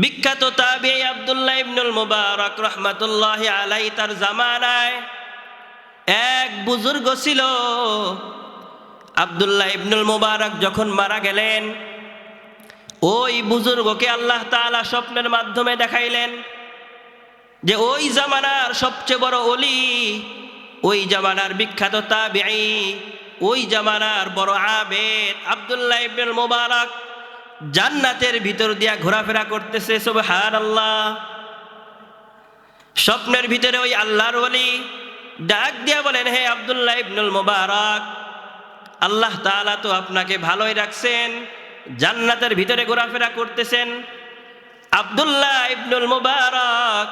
বিখ্যাত তাবিঈ আব্দুল্লাহ ইবনুল মুবারক রাহমাতুল্লাহি আলাইহি তার জামানায় এক বুজুর্গ ছিল। আব্দুল্লাহ ইবনুল মুবারক যখন মারা গেলেন, ওই বুজুর্গকে আল্লাহ তাআলা স্বপ্নের মাধ্যমে দেখাইলেন যে ওই জামানার সবচেয়ে বড় ওলি, ওই জামানার বিখ্যাত তাবিঈ, ওই জামানার বড় আবেদ আব্দুল্লাহ ইবনুল মুবারক জান্নাতের ভিতর দিয়া ঘোরাফেরা করতেছে। সুবহানাল্লাহ। স্বপ্নের ভিতরে ওই আল্লাহর ওলি ডাক দিয়া বলেন, হে আব্দুল্লাহ ইবনুল মুবারক, আল্লাহ তাআলা তো আপনাকে ভালোই রাখছেন, জান্নাতের ভিতরে ঘোরাফেরা করতেছেন। আব্দুল্লাহ ইবনুল মুবারক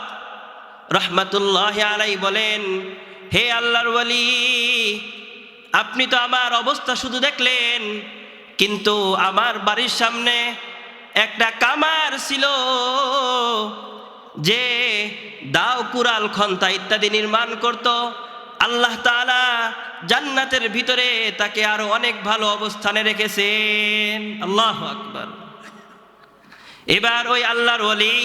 রাহমাতুল্লাহি আলাইহি বলেন, হে আল্লাহর ওলি, আপনি তো আমার অবস্থা শুধু দেখলেন, কিন্তু আমার বাড়ির সামনে একটা কামার ছিল যে দাও কুড়াল খন্তা ইত্যাদি নির্মাণ করত। আল্লাহ তাআলা জান্নাতের ভিতরে তাকে আরো অনেক ভালো অবস্থানে রেখেছেন। আল্লাহু আকবার। এবার ওই আল্লাহর ওলি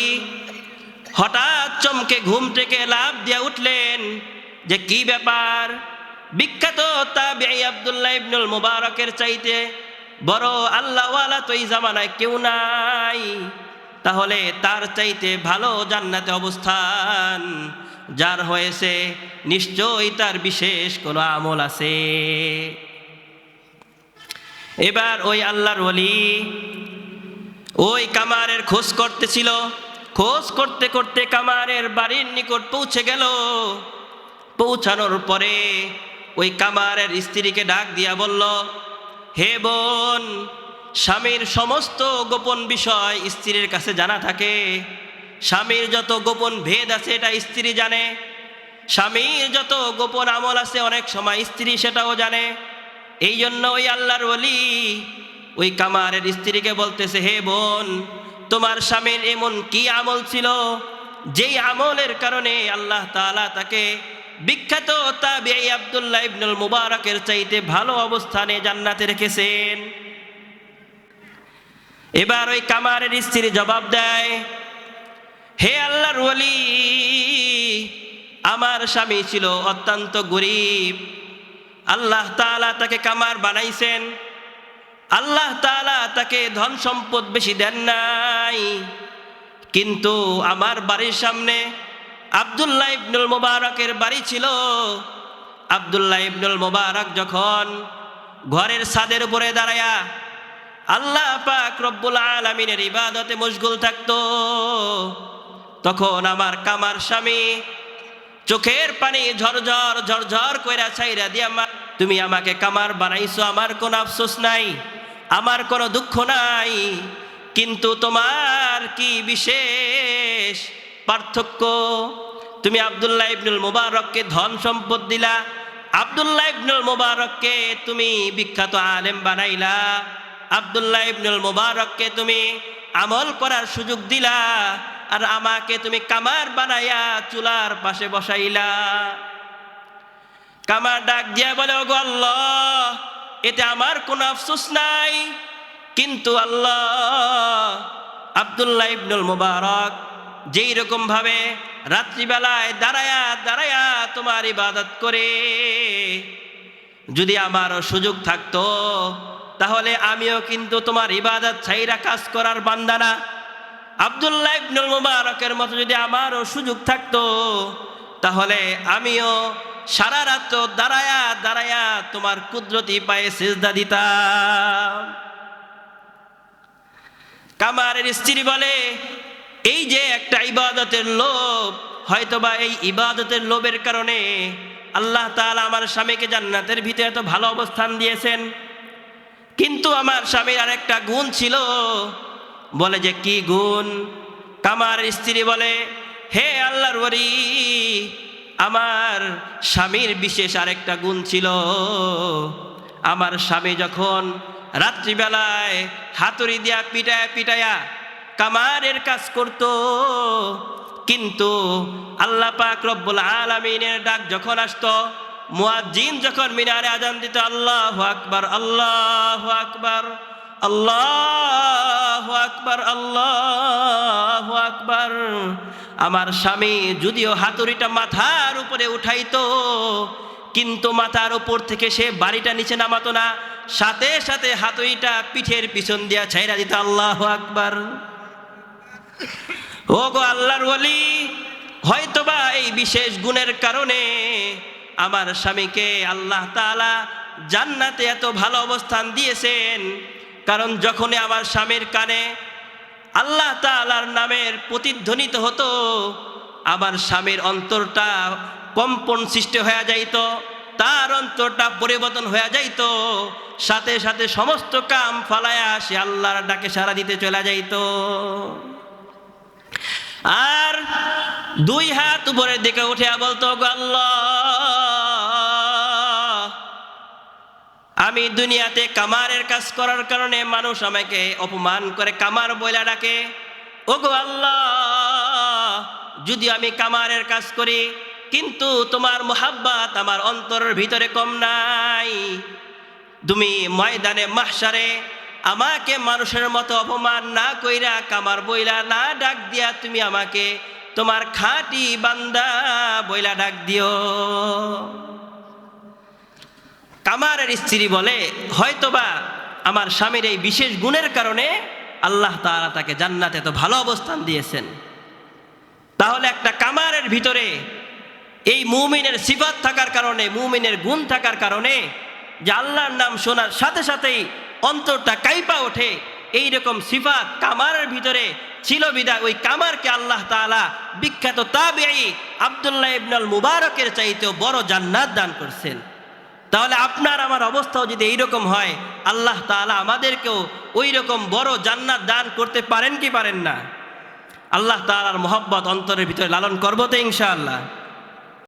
হঠাৎ চমকে ঘুম থেকে লাফ দিয়া উঠলেন যে কি ব্যাপার, বিখ্যাত তাবিঈ আব্দুল্লাহ ইবনুল মুবারকের চাইতে বড় আল্লাহওয়ালা তো এই জামানায় কেউ নাই, তাহলে তার চাইতে ভালো জান্নাতে অবস্থান যার হয়েছে, নিশ্চয়ই তার বিশেষ কোনো আমল আছে। এবার ওই আল্লাহর ওলি ওই কামারের খোঁজ করতেছিল। খোঁজ করতে করতে কামারের বাড়ির নিকট পৌঁছে গেল। পৌঁছানোর পরে ওই কামারের স্ত্রীকে ডাক দিয়া বলল, হে বোন, স্বামীর সমস্ত গোপন বিষয় স্ত্রীর কাছে জানা থাকে। স্বামীর যত গোপন ভেদ আছে এটা স্ত্রী জানে, স্বামীর যত গোপন আমল আছে অনেক সময় স্ত্রী সেটাও জানে। এই জন্য ওই আল্লাহর ওলি ওই কামারের স্ত্রীকে বলতেছে, হে বোন, তোমার স্বামীর এমন কি আমল ছিল যেই আমলের কারণে আল্লাহ তাআলা তাকে বিখ্যাত তাবিঈ আব্দুল্লাহ ইবনুল মুবারকের চাইতে ভালো অবস্থানে জান্নাতে রেখেছেন। এবার ওই কামারের স্ত্রী জবাব দেয়, হে আল্লাহর ওলি, আমার স্বামী ছিল অত্যন্ত গরীব। আল্লাহ তাআলা তাকে কামার বানাইছেন, আল্লাহ তাআলা তাকে ধন সম্পদ বেশি দেন নাই, কিন্তু আমার বাড়ির সামনে আব্দুল্লাহ ইবনুল মুবারকের বাড়ি ছিল। আব্দুল্লাহ ইবনুল মুবারক যখন ঘরের ছাদের উপরে দাঁড়ায়া আল্লাহ পাক রব্বুল আলামিনের ইবাদতে মশগুল থাকতো, তখন আমার কামার স্বামী চোখের পানি ঝরঝর ঝরঝর কইরা ছাইরা দিয়া, তুমি আমাকে কামার বানাইছো, আমার কোনো আফসোস নাই, আমার কোনো দুঃখ নাই, কিন্তু তোমার কি বিশেষ পার্থক্য? তুমি আব্দুল্লাহ ইবনুল মুবারককে ধন সম্পদ দিলা, আব্দুল্লাহ ইবনুল মুবারককে তুমি বিখ্যাত আলেম বানাইলা, আব্দুল্লাহ ইবনুল মুবারককে তুমি আমল করার সুযোগ দিলা, আর আমাকে তুমি কামার বানাইয়া চুলার পাশে বসাইলা। কামার ডাক দিয়া বলে, ওগো আল্লাহ, এতে আমার কোনো আফসোস নাই, কিন্তু আল্লাহ, আব্দুল্লাহ ইবনুল মুবারক যেই রকম ভাবে রাত্রিবেলায় দাঁড়ায়া দাঁড়ায়া তোমার ইবাদত করে, যদি আমারও সুযোগ থাকতো তাহলে আমিও কিন্তু তোমার ইবাদত ছাইরা কাজ করার বান্দা না। আব্দুল্লাহ ইবনুল মুবারকের মতো যদি আমারও সুযোগ থাকতো তাহলে আমিও সারা রাত দাঁড়ায়া দাঁড়ায়া তোমার কুদরতি পায়ে সিজদা দিতাম। কামারের স্ত্রী বলে, এই যে একটা ইবাদতের লোভ, হয়তোবা এই ইবাদতের লোভের কারণে আল্লাহ তাআলা আমার স্বামীকে জান্নাতের ভিতরে এত ভালো অবস্থান দিয়েছেন, কিন্তু আমার স্বামীর আর একটা গুণ ছিল। বলে যে কি গুণ? কামারের স্ত্রী বলে, হে আল্লাহর ওলি, আমার স্বামীর বিশেষ আরেকটা গুণ ছিল। আমার স্বামী যখন রাত্রিবেলায় হাতুড়ি দিয়া পিটায়া পিটায়া কামারের কাজ করত, কিন্তু আল্লাহ পাক রব্বুল আলামিনের ডাক যখন আসতো, মুয়াজ্জিন যখন মিনারে আযান দিত, আল্লাহু আকবার, আল্লাহু আকবার, আল্লাহু আকবার, আল্লাহু আকবার। আমার স্বামী যদিও হাতুড়িটা মাথার উপরে উঠাইতো, কিন্তু মাথার উপর থেকে সে বাড়িটা নিচে নামাতো না, সাথে সাথে হাতুড়িটা পিঠের পিছন দিয়া ছাইরা দিত। আল্লাহু আকবার। ও গো আল্লাহর ওয়ালি, হয়তোবা এই বিশেষ গুণের কারণে আমার স্বামীকে আল্লাহ তাআলা জান্নাতে এত ভালো অবস্থান দিয়েছেন। কারণ যখনই আমার স্বামীর কানে আল্লাহ তাআলার নামের প্রতিধ্বনিত হতো, আমার স্বামীর অন্তরটা কম্পন সৃষ্টি হয়ে যাইত, তার অন্তরটা পরিবর্তন হয়ে যাইত, সাথে সাথে সমস্ত কাম ফালায়া সে আল্লাহর ডাকে সাড়া দিতে চলে যাইত। আর দুই হাত উপরের দিকে উঠে বলতো, গো আল্লাহ, আমি দুনিয়াতে কামারের কাজ করার কারণে মানুষ আমাকে অপমান করে, কামার বইলা ডাকে। ও গো আল্লাহ, যদি আমি কামারের কাজ করি কিন্তু তোমার মুহাব্বত আমার অন্তরের ভিতরে কম নাই, তুমি ময়দানে মাহশারে আমাকে মানুষের মতো অপমান না কইরা, কামার বইলা না ডাক দিয়া তুমি আমাকে তোমার খাঁটি বান্দা বইলা ডাক দিও। কামারের স্ত্রী বলে, হয়তোবা আমার স্বামীর এই বিশেষ গুণের কারণে আল্লাহ তাআলা তাকে জান্নাতে এত ভালো অবস্থান দিয়েছেন। তাহলে একটা কামারের ভিতরে এই মুমিনের সিফাত থাকার কারণে, মুমিনের গুণ থাকার কারণে, যে আল্লাহর নাম শোনার সাথে সাথেই অন্তরটা কাইপা ওঠে, এইরকম সিফাত কামারের ভিতরে ছিল বিদায় ওই কামারকে আল্লাহ তাআলা বিখ্যাত তাবেঈ আব্দুল্লাহ ইবনুল মুবারকের চাইতেও বড় জান্নাত দান করছেন। তাহলে আপনার আমার অবস্থাও যদি এইরকম হয়, আল্লাহ তাআলা আমাদেরকেও ওই রকম বড় জান্নাত দান করতে পারেন কি পারেন না? আল্লাহ তাআলার মহব্বত অন্তরের ভিতরে লালন করবো তো ইনশাআল্লাহ।